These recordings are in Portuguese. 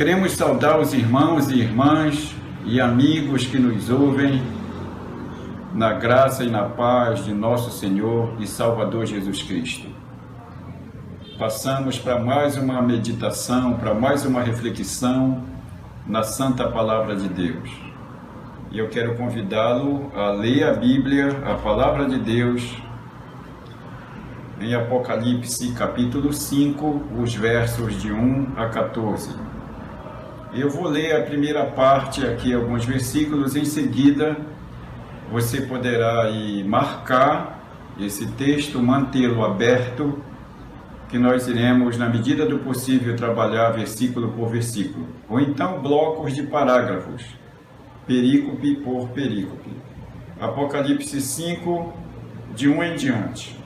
Queremos saudar os irmãos e irmãs e amigos que nos ouvem na graça e na paz de nosso Senhor e Salvador Jesus Cristo. Passamos para mais uma meditação, para mais uma reflexão na Santa Palavra de Deus. E eu quero convidá-lo a ler a Bíblia, a Palavra de Deus, em Apocalipse capítulo 5, os versos de 1 a 14. Eu vou ler a primeira parte aqui, alguns versículos, em seguida você poderá aí marcar esse texto, mantê-lo aberto, que nós iremos, na medida do possível, trabalhar versículo por versículo, ou então blocos de parágrafos, perícope por perícope. Apocalipse 5, de 1 em diante.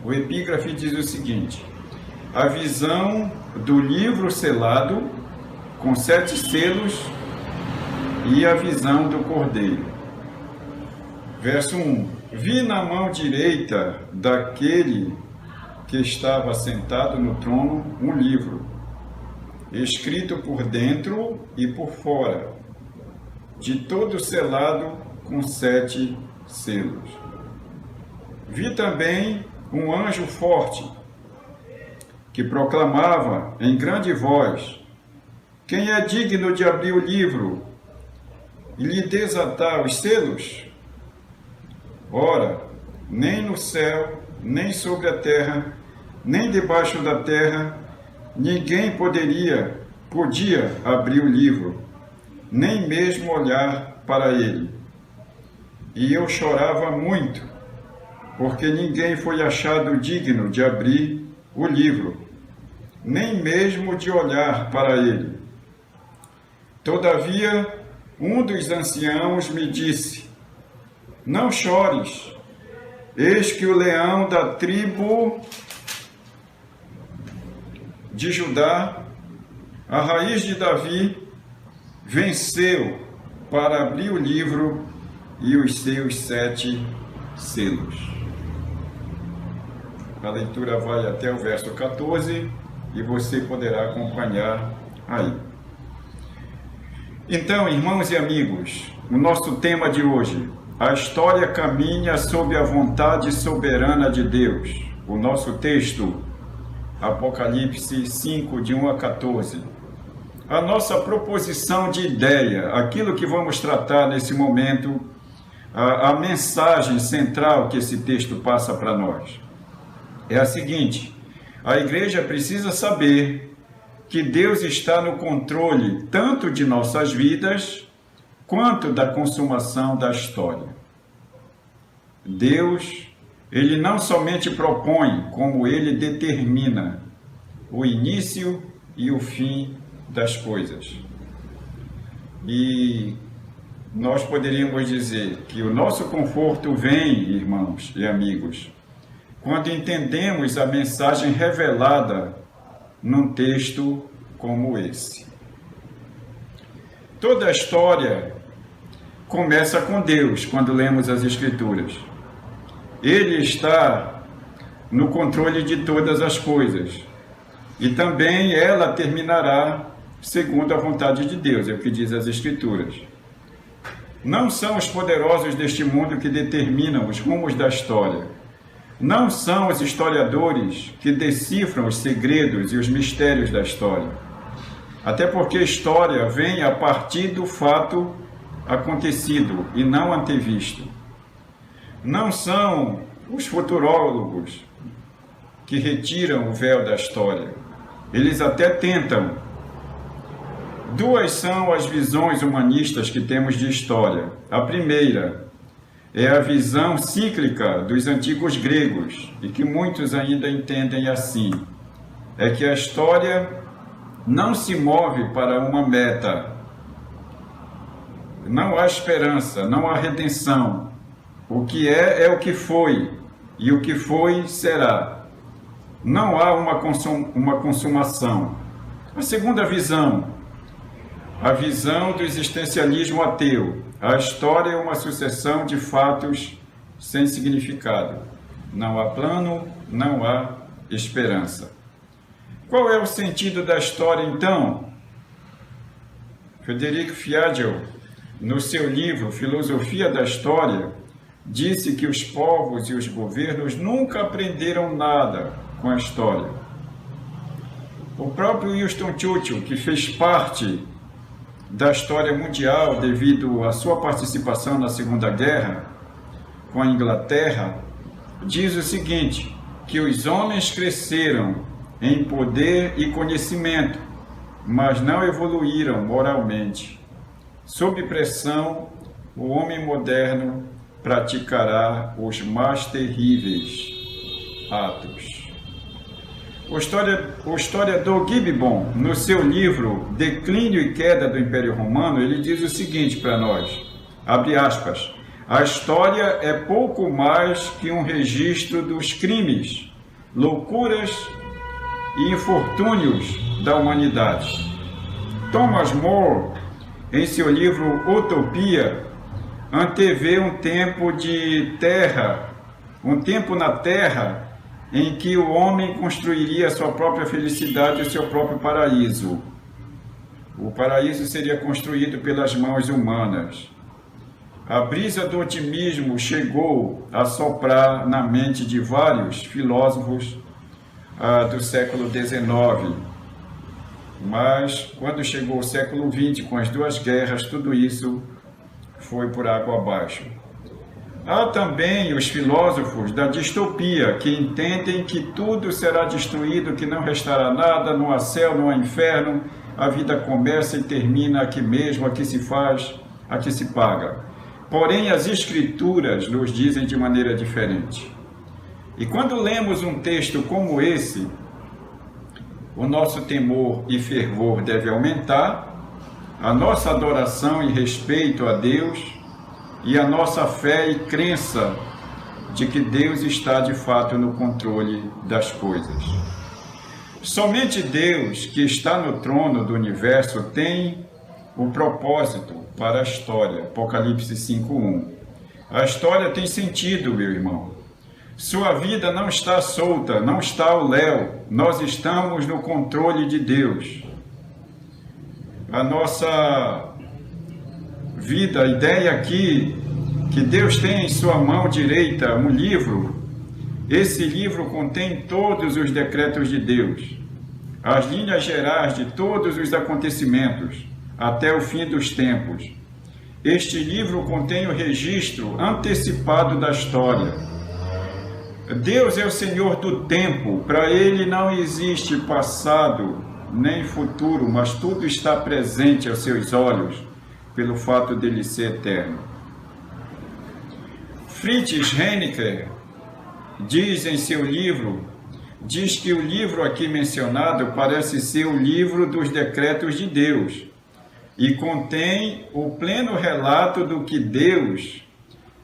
O epígrafe diz o seguinte: a visão do livro selado com 7 selos e a visão do Cordeiro. Verso 1. Vi na mão direita daquele que estava sentado no trono um livro, escrito por dentro e por fora, de todo selado com 7 selos. Vi também um anjo forte, que proclamava em grande voz: quem é digno de abrir o livro e lhe desatar os selos? Ora, nem no céu, nem sobre a terra, nem debaixo da terra, ninguém podia abrir o livro, nem mesmo olhar para ele. E eu chorava muito, porque ninguém foi achado digno de abrir o livro, nem mesmo de olhar para ele. Todavia, um dos anciãos me disse: não chores, eis que o leão da tribo de Judá, a raiz de Davi, venceu para abrir o livro e os seus 7 selos. A leitura vai até o verso 14 e você poderá acompanhar aí. Então, irmãos e amigos, o nosso tema de hoje: a história caminha sob a vontade soberana de Deus. O nosso texto, Apocalipse 5, de 1 a 14. A nossa proposição de ideia, aquilo que vamos tratar nesse momento, a mensagem central que esse texto passa para nós, é a seguinte: a igreja precisa saber que Deus está no controle tanto de nossas vidas, quanto da consumação da história. Deus, Ele não somente propõe, como Ele determina o início e o fim das coisas. E nós poderíamos dizer que o nosso conforto vem, irmãos e amigos, quando entendemos a mensagem revelada num texto como esse. Toda a história começa com Deus quando lemos as Escrituras. Ele está no controle de todas as coisas. E também ela terminará segundo a vontade de Deus, é o que diz as Escrituras. Não são os poderosos deste mundo que determinam os rumos da história. Não são os historiadores que decifram os segredos e os mistérios da história. Até porque a história vem a partir do fato acontecido e não antevisto. Não são os futurólogos que retiram o véu da história. Eles até tentam. 2 são as visões humanistas que temos de história. A primeira é a visão cíclica dos antigos gregos, e que muitos ainda entendem assim: é que a história não se move para uma meta. Não há esperança, não há redenção. O que é o que foi, e o que foi será. Não há uma consumação. A segunda visão, a visão do existencialismo ateu. A história é uma sucessão de fatos sem significado. Não há plano, não há esperança. Qual é o sentido da história, então? Frederic Fiedel, no seu livro Filosofia da História, disse que os povos e os governos nunca aprenderam nada com a história. O próprio Winston Churchill, que fez parte da história mundial devido à sua participação na Segunda Guerra com a Inglaterra, diz o seguinte, que os homens cresceram em poder e conhecimento, mas não evoluíram moralmente. Sob pressão, o homem moderno praticará os mais terríveis atos. O historiador Gibbon, no seu livro Declínio e Queda do Império Romano, ele diz o seguinte para nós, abre aspas, a história é pouco mais que um registro dos crimes, loucuras e infortúnios da humanidade. Thomas More, em seu livro Utopia, antevê um tempo na Terra, em que o homem construiria a sua própria felicidade e o seu próprio paraíso. O paraíso seria construído pelas mãos humanas. A brisa do otimismo chegou a soprar na mente de vários filósofos do século XIX. Mas, quando chegou o século XX, com as duas guerras, tudo isso foi por água abaixo. Há também os filósofos da distopia, que entendem que tudo será destruído, que não restará nada, não há céu, não há inferno, a vida começa e termina aqui mesmo, aqui se faz, aqui se paga. Porém, as Escrituras nos dizem de maneira diferente. E quando lemos um texto como esse, o nosso temor e fervor deve aumentar, a nossa adoração e respeito a Deus e a nossa fé e crença de que Deus está de fato no controle das coisas. Somente Deus, que está no trono do universo, tem o propósito para a história. Apocalipse 5:1. A história tem sentido, meu irmão. Sua vida não está solta, não está ao léu. Nós estamos no controle de Deus. A nossa vida, a ideia aqui, que Deus tem em sua mão direita um livro, esse livro contém todos os decretos de Deus, as linhas gerais de todos os acontecimentos, até o fim dos tempos. Este livro contém o registro antecipado da história. Deus é o Senhor do tempo, para Ele não existe passado nem futuro, mas tudo está presente aos seus olhos, pelo fato dele ser eterno. Friedrich Henniker diz em seu livro, que o livro aqui mencionado parece ser o livro dos decretos de Deus e contém o pleno relato do que Deus,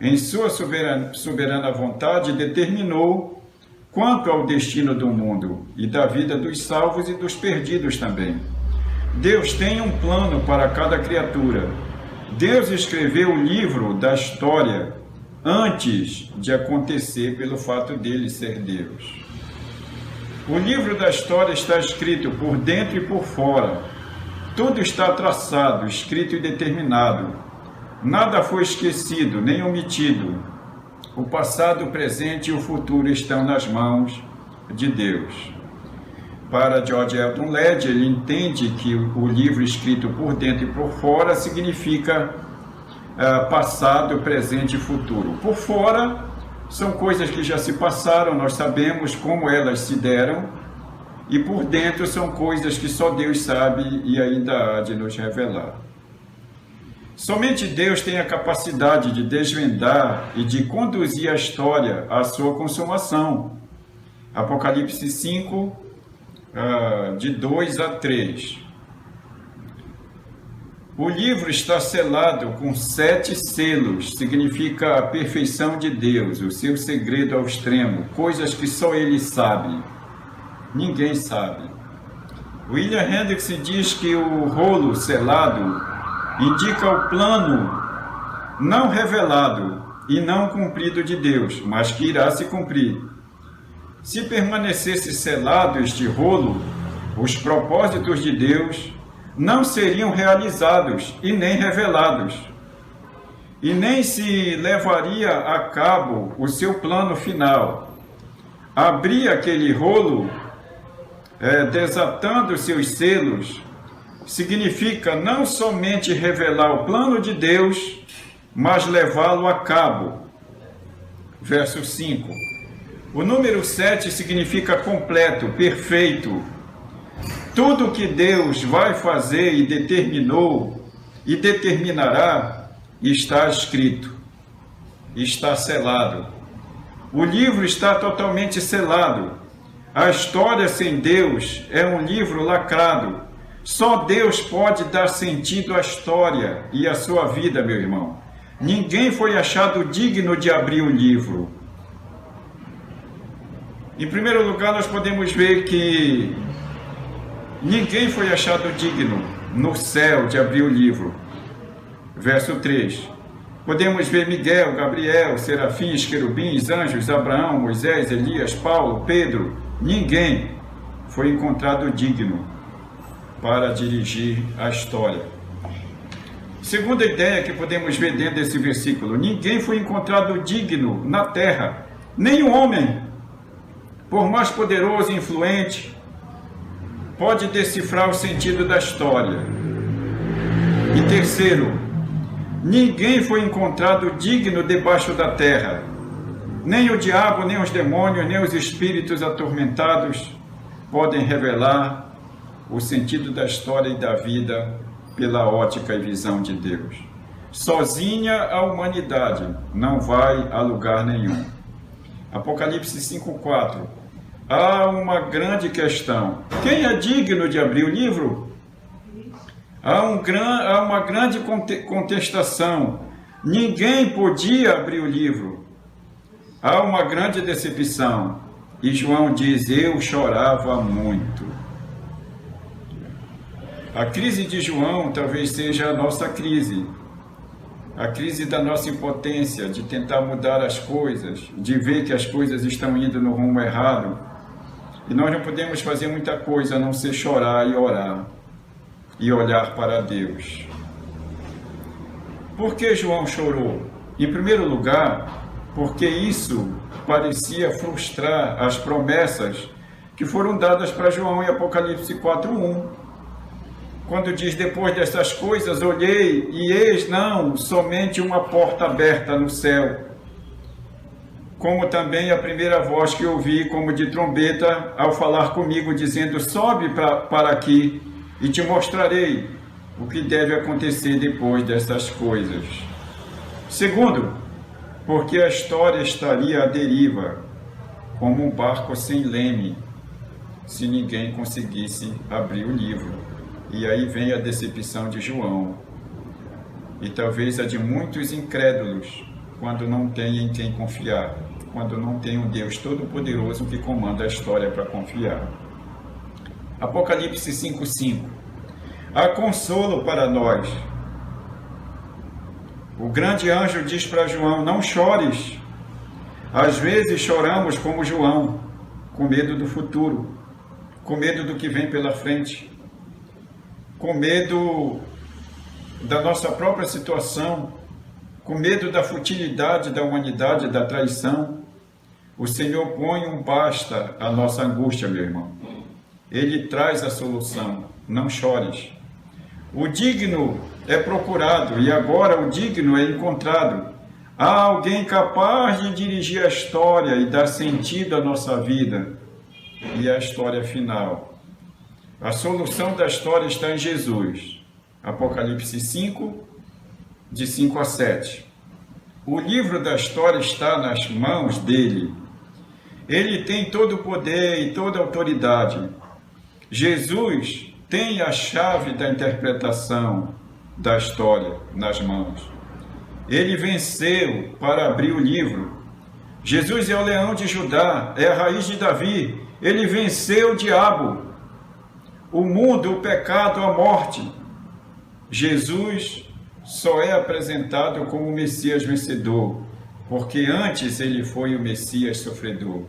em sua soberana vontade, determinou quanto ao destino do mundo e da vida dos salvos e dos perdidos também. Deus tem um plano para cada criatura. Deus escreveu o livro da história antes de acontecer pelo fato dele ser Deus. O livro da história está escrito por dentro e por fora. Tudo está traçado, escrito e determinado. Nada foi esquecido, nem omitido. O passado, o presente e o futuro estão nas mãos de Deus. Para George Elton Led, ele entende que o livro escrito por dentro e por fora significa passado, presente e futuro. Por fora, são coisas que já se passaram, nós sabemos como elas se deram, e por dentro são coisas que só Deus sabe e ainda há de nos revelar. Somente Deus tem a capacidade de desvendar e de conduzir a história à sua consumação. Apocalipse 5, de 2 a 3. O livro está selado com 7 selos, significa a perfeição de Deus, o seu segredo ao extremo, coisas que só Ele sabe, ninguém sabe. William Hendricks diz que o rolo selado indica o plano não revelado e não cumprido de Deus, mas que irá se cumprir. Se permanecesse selado este rolo, os propósitos de Deus não seriam realizados e nem revelados, e nem se levaria a cabo o seu plano final. Abrir aquele rolo, desatando seus selos, significa não somente revelar o plano de Deus, mas levá-lo a cabo. Verso 5. O número 7 significa completo, perfeito. Tudo que Deus vai fazer e determinou e determinará está escrito, está selado. O livro está totalmente selado. A história sem Deus é um livro lacrado. Só Deus pode dar sentido à história e à sua vida, meu irmão. Ninguém foi achado digno de abrir o livro. Em primeiro lugar, nós podemos ver que ninguém foi achado digno no céu de abrir o livro. Verso 3. Podemos ver Miguel, Gabriel, serafins, querubins, anjos, Abraão, Moisés, Elias, Paulo, Pedro. Ninguém foi encontrado digno para dirigir a história. Segunda ideia que podemos ver dentro desse versículo: ninguém foi encontrado digno na terra, nem um homem, por mais poderoso e influente, pode decifrar o sentido da história. E terceiro, ninguém foi encontrado digno debaixo da terra. Nem o diabo, nem os demônios, nem os espíritos atormentados podem revelar o sentido da história e da vida pela ótica e visão de Deus. Sozinha a humanidade não vai a lugar nenhum. Apocalipse 5:4. Há uma grande questão. Quem é digno de abrir o livro? Há uma grande contestação. Ninguém podia abrir o livro. Há uma grande decepção. E João diz: eu chorava muito. A crise de João talvez seja a nossa crise. A crise da nossa impotência, de tentar mudar as coisas, de ver que as coisas estão indo no rumo errado. E nós não podemos fazer muita coisa a não ser chorar e orar e olhar para Deus. Por que João chorou? Em primeiro lugar, porque isso parecia frustrar as promessas que foram dadas para João em Apocalipse 4:1. Quando diz: depois dessas coisas olhei e eis não somente uma porta aberta no céu, como também a primeira voz que ouvi como de trombeta ao falar comigo, dizendo: sobe para aqui e te mostrarei o que deve acontecer depois dessas coisas. Segundo, porque a história estaria à deriva, como um barco sem leme, se ninguém conseguisse abrir o livro. E aí vem a decepção de João, e talvez a de muitos incrédulos, quando não tem em quem confiar, quando não tem um Deus Todo-Poderoso que comanda a história para confiar. Apocalipse 5:5. Há consolo para nós. O grande anjo diz para João: não chores. Às vezes choramos como João, com medo do futuro, com medo do que vem pela frente, com medo da nossa própria situação, com medo da futilidade da humanidade, da traição. O Senhor põe um basta à nossa angústia, meu irmão. Ele traz a solução. Não chores. O digno é procurado e agora o digno é encontrado. Há alguém capaz de dirigir a história e dar sentido à nossa vida e à história final. A solução da história está em Jesus. Apocalipse 5, de 5 a 7. O livro da história está nas mãos dele. Ele tem todo o poder e toda a autoridade. Jesus tem a chave da interpretação da história nas mãos. Ele venceu para abrir o livro. Jesus é o leão de Judá, é a raiz de Davi. Ele venceu o diabo, o mundo, o pecado, a morte. Jesus só é apresentado como o Messias vencedor, porque antes ele foi o Messias sofredor.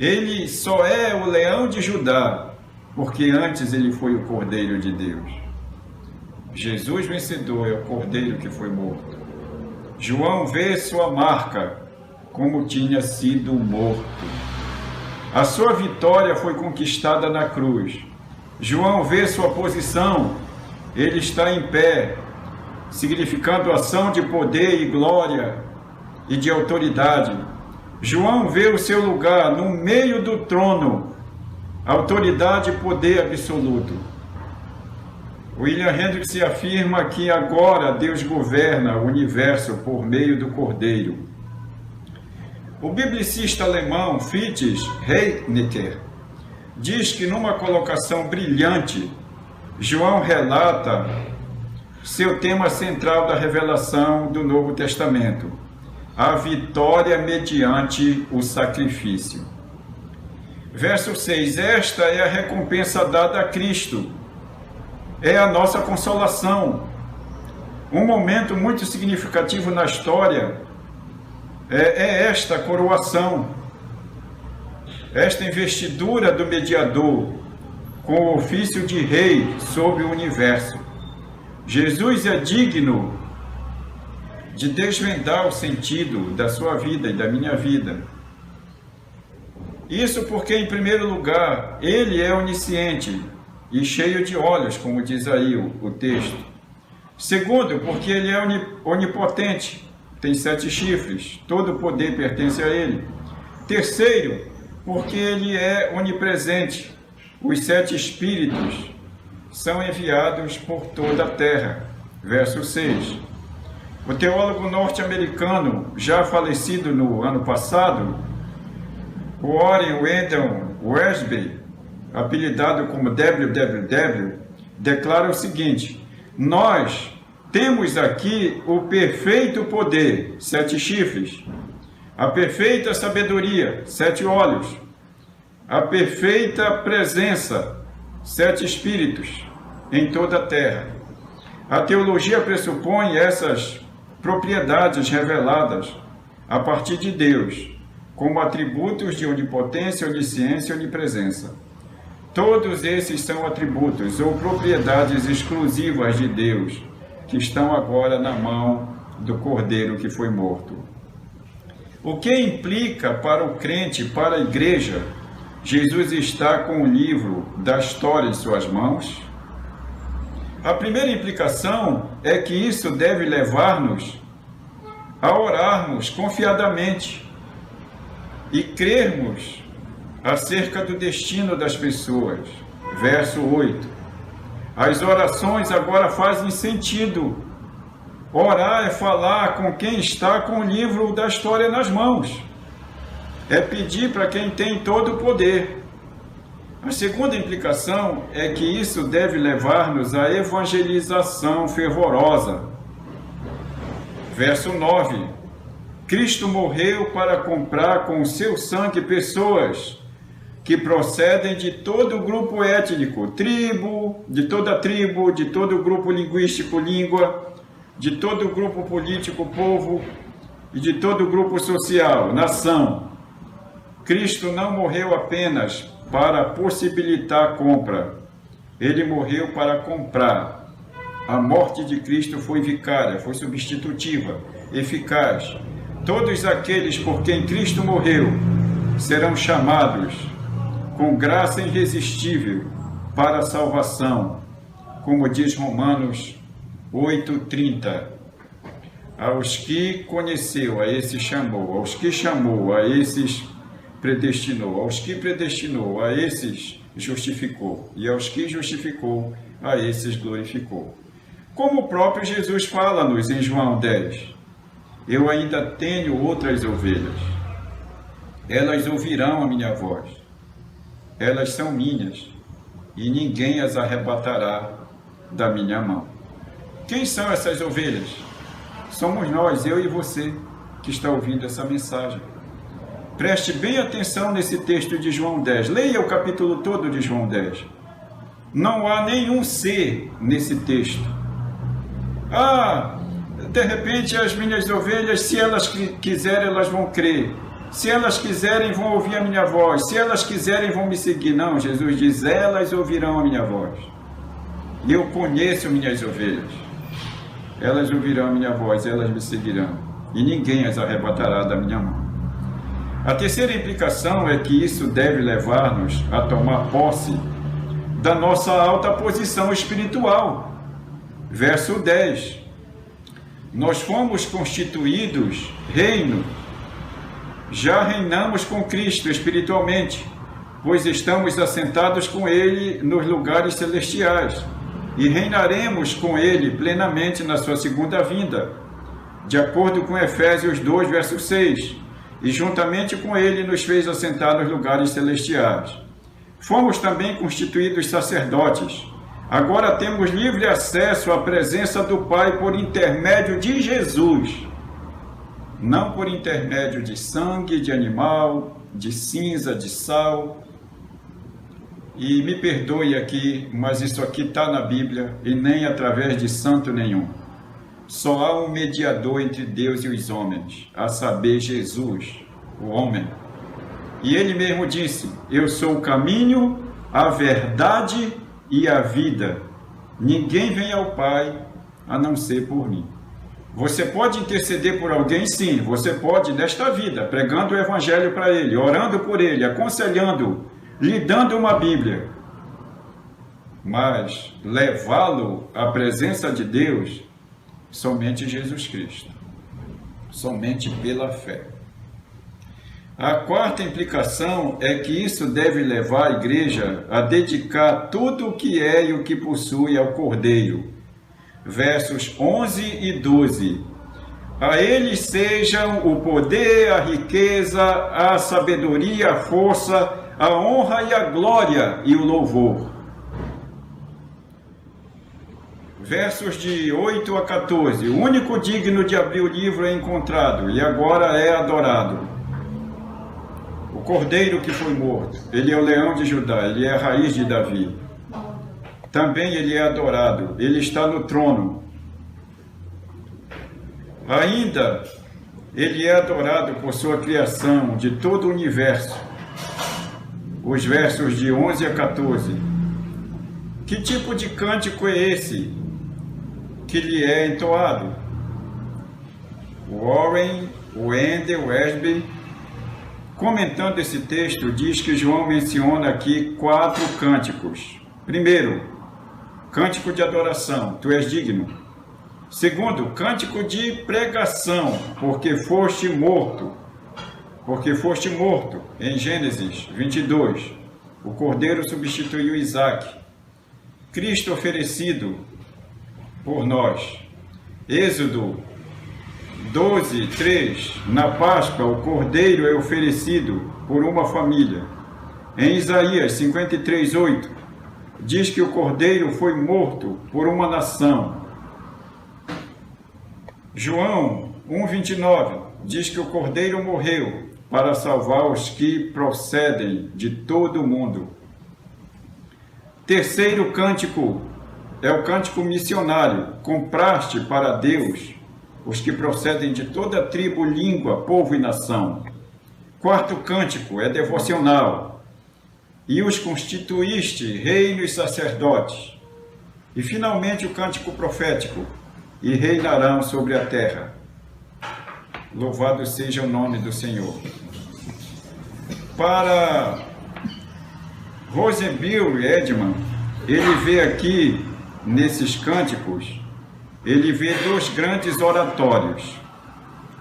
Ele só é o leão de Judá, porque antes ele foi o Cordeiro de Deus. Jesus vencedor é o Cordeiro que foi morto. João vê sua marca, como tinha sido morto. A sua vitória foi conquistada na cruz. João vê sua posição, ele está em pé, significando ação de poder e glória e de autoridade. João vê o seu lugar no meio do trono, autoridade e poder absoluto. William Hendricks afirma que agora Deus governa o universo por meio do Cordeiro. O biblicista alemão Friedrich Heinecker diz que numa colocação brilhante, João relata seu tema central da revelação do Novo Testamento, a vitória mediante o sacrifício. Verso 6, esta é a recompensa dada a Cristo, é a nossa consolação. Um momento muito significativo na história é esta coroação, esta investidura do mediador, com o ofício de rei sobre o universo. Jesus é digno de desvendar o sentido da sua vida e da minha vida. Isso porque, em primeiro lugar, ele é onisciente e cheio de olhos, como diz aí o texto. Segundo, porque ele é onipotente, tem 7 chifres, todo o poder pertence a ele. Terceiro, porque ele é onipresente, os 7 espíritos são enviados por toda a terra. Verso 6. O teólogo norte-americano, já falecido no ano passado, Warren Wendell Wiersbe, apelidado como WWW, declara o seguinte: nós temos aqui o perfeito poder, 7 chifres, a perfeita sabedoria, 7 olhos, a perfeita presença, 7 espíritos em toda a terra. A teologia pressupõe essas propriedades reveladas a partir de Deus, como atributos de onipotência, onisciência e onipresença. Todos esses são atributos ou propriedades exclusivas de Deus, que estão agora na mão do Cordeiro que foi morto. O que implica para o crente, para a igreja, Jesus está com o livro da história em suas mãos? A primeira implicação é que isso deve levar-nos a orarmos confiadamente e crermos acerca do destino das pessoas. Verso 8. As orações agora fazem sentido. Orar é falar com quem está com o livro da história nas mãos. É pedir para quem tem todo o poder. A segunda implicação é que isso deve levar-nos à evangelização fervorosa. Verso 9. Cristo morreu para comprar com o seu sangue pessoas que procedem de todo o grupo étnico, de toda tribo, de todo o grupo linguístico, língua, de todo o grupo político, povo, e de todo o grupo social, nação. Cristo não morreu apenas para possibilitar a compra, ele morreu para comprar. A morte de Cristo foi vicária, foi substitutiva, eficaz. Todos aqueles por quem Cristo morreu serão chamados com graça irresistível para a salvação, como diz Romanos 8:30. Aos que conheceu, a esses chamou, aos que chamou, a esses predestinou, aos que predestinou, a esses justificou, e aos que justificou, a esses glorificou. Como o próprio Jesus fala-nos em João 10, eu ainda tenho outras ovelhas, elas ouvirão a minha voz, elas são minhas, e ninguém as arrebatará da minha mão. Quem são essas ovelhas? Somos nós, eu e você, que está ouvindo essa mensagem. Preste bem atenção nesse texto de João 10. Leia o capítulo todo de João 10. Não há nenhum ser nesse texto. De repente as minhas ovelhas, se elas quiserem, elas vão crer. Se elas quiserem, vão ouvir a minha voz. Se elas quiserem, vão me seguir. Não, Jesus diz, elas ouvirão a minha voz. e eu conheço minhas ovelhas. Elas ouvirão minha voz, elas me seguirão, e ninguém as arrebatará da minha mão. A terceira implicação é que isso deve levar-nos a tomar posse da nossa alta posição espiritual. Verso 10. Nós fomos constituídos reino, já reinamos com Cristo espiritualmente, pois estamos assentados com Ele nos lugares celestiais, e reinaremos com Ele plenamente na sua segunda vinda, de acordo com Efésios 2, verso 6, e juntamente com Ele nos fez assentar nos lugares celestiais. Fomos também constituídos sacerdotes. Agora temos livre acesso à presença do Pai por intermédio de Jesus, não por intermédio de sangue, de animal, de cinza, de sal. E me perdoe aqui, mas isso aqui está na Bíblia e nem através de santo nenhum. Só há um mediador entre Deus e os homens, a saber, Jesus, o homem. E ele mesmo disse: eu sou o caminho, a verdade e a vida. Ninguém vem ao Pai a não ser por mim. Você pode interceder por alguém? Sim, você pode nesta vida, pregando o Evangelho para ele, orando por ele, aconselhando, lhe dando uma Bíblia. Mas levá-lo à presença de Deus, somente Jesus Cristo. Somente pela fé. A quarta implicação é que isso deve levar a igreja a dedicar tudo o que é e o que possui ao Cordeiro. Versos 11 e 12. A eles sejam o poder, a riqueza, a sabedoria, a força, a honra e a glória e o louvor. Versos de 8 a 14. O único digno de abrir o livro é encontrado e agora é adorado. O Cordeiro que foi morto, ele é o leão de Judá, ele é a raiz de Davi. Também ele é adorado, ele está no trono. Ainda, ele é adorado por sua criação de todo o universo. Os versos de 11 a 14. Que tipo de cântico é esse que lhe é entoado? Warren Wendell Westby, comentando esse texto, diz que João menciona aqui 4 cânticos. Primeiro, cântico de adoração, tu és digno. Segundo, cântico de pregação, porque foste morto. Porque foste morto, em Gênesis 22. O Cordeiro substituiu Isaac. Cristo oferecido por nós. Êxodo 12, 3. Na Páscoa, o Cordeiro é oferecido por uma família. Em Isaías 53, 8, diz que o Cordeiro foi morto por uma nação. João 1, 29, diz que o Cordeiro morreu para salvar os que procedem de todo o mundo. Terceiro cântico é o cântico missionário. Compraste para Deus os que procedem de toda tribo, língua, povo e nação. Quarto cântico é devocional. E os constituíste reino e sacerdotes. E finalmente o cântico profético. E reinarão sobre a terra. Louvado seja o nome do Senhor. Para Rosenbill Edman, ele vê aqui, nesses cânticos, ele vê 2 grandes oratórios.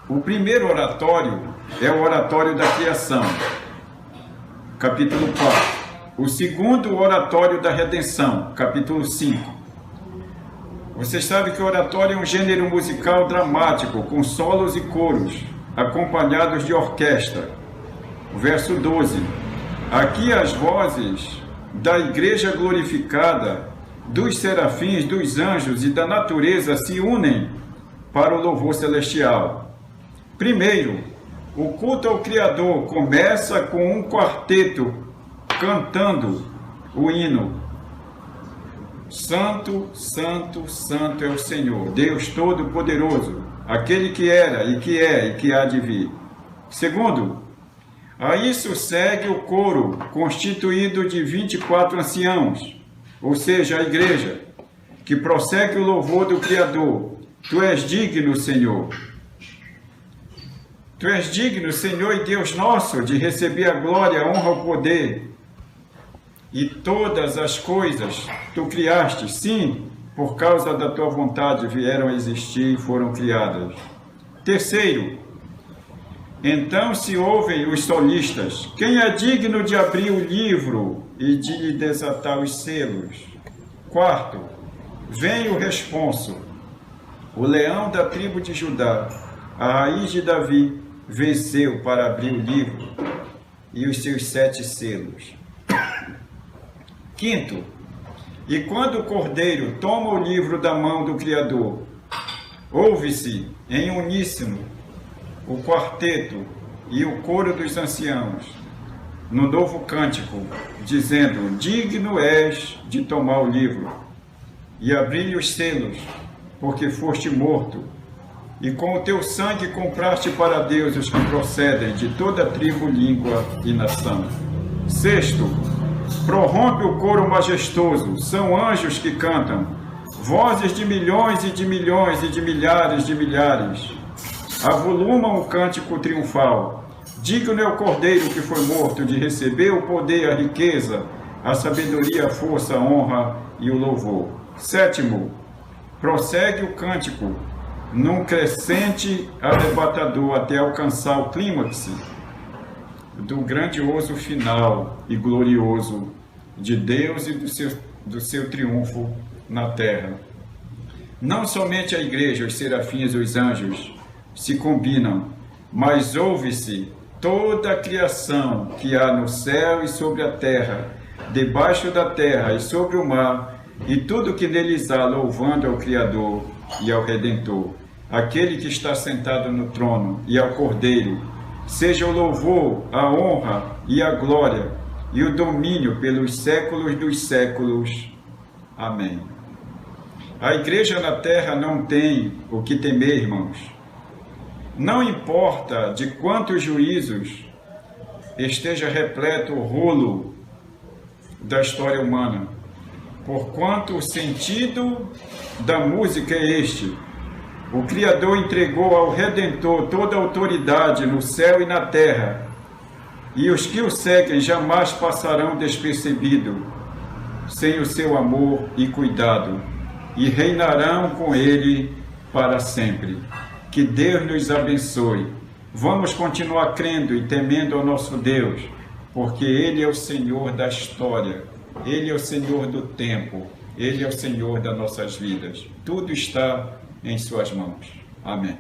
O primeiro oratório é o oratório da criação, capítulo 4. O segundo, o oratório da redenção, capítulo 5. Vocês sabem que o oratório é um gênero musical dramático, com solos e coros, acompanhados de orquestra. O verso 12. Aqui as vozes da igreja glorificada, dos serafins, dos anjos e da natureza se unem para o louvor celestial. Primeiro, o culto ao Criador começa com um quarteto cantando o hino. Santo, Santo, Santo é o Senhor, Deus Todo-Poderoso, aquele que era e que é e que há de vir. Segundo, a isso segue o coro, constituído de 24 anciãos, ou seja, a igreja, que prossegue o louvor do Criador. Tu és digno, Senhor. Tu és digno, Senhor e Deus nosso, de receber a glória, a honra, o poder. E todas as coisas tu criaste, sim, por causa da tua vontade vieram a existir e foram criadas. Terceiro, então se ouvem os solistas. Quem é digno de abrir o livro e de lhe desatar os selos? Quarto, vem o responso. O leão da tribo de Judá, a raiz de Davi, venceu para abrir o livro e os seus 7 selos. Quinto, e quando o cordeiro toma o livro da mão do Criador, ouve-se em uníssono o quarteto e o coro dos anciãos, no novo cântico, dizendo: digno és de tomar o livro e abrir os selos, porque foste morto, e com o teu sangue compraste para Deus os que procedem de toda tribo, língua e nação. Sexto, prorrompe o coro majestoso, são anjos que cantam, vozes de milhões e de milhões e de milhares, avolumam o cântico triunfal. Digno é o cordeiro que foi morto de receber o poder, a riqueza, a sabedoria, a força, a honra e o louvor. Sétimo, prossegue o cântico num crescente arrebatador até alcançar o clímax do grandioso final e glorioso de Deus e do seu triunfo na terra. Não somente a igreja, os serafins e os anjos se combinam, mas ouve-se toda a criação que há no céu e sobre a terra, debaixo da terra e sobre o mar, e tudo que neles há, louvando ao Criador e ao Redentor, aquele que está sentado no trono, e ao Cordeiro, seja o louvor, a honra e a glória, e o domínio pelos séculos dos séculos. Amém. A igreja na terra não tem o que temer, irmãos. Não importa de quantos juízos esteja repleto o rolo da história humana, porquanto o sentido da música é este: o Criador entregou ao Redentor toda a autoridade no céu e na terra, e os que o seguem jamais passarão despercebido, sem o seu amor e cuidado, e reinarão com ele para sempre. Que Deus nos abençoe. Vamos continuar crendo e temendo ao nosso Deus, porque Ele é o Senhor da história, Ele é o Senhor do tempo, Ele é o Senhor das nossas vidas. Tudo está em suas mãos. Amém.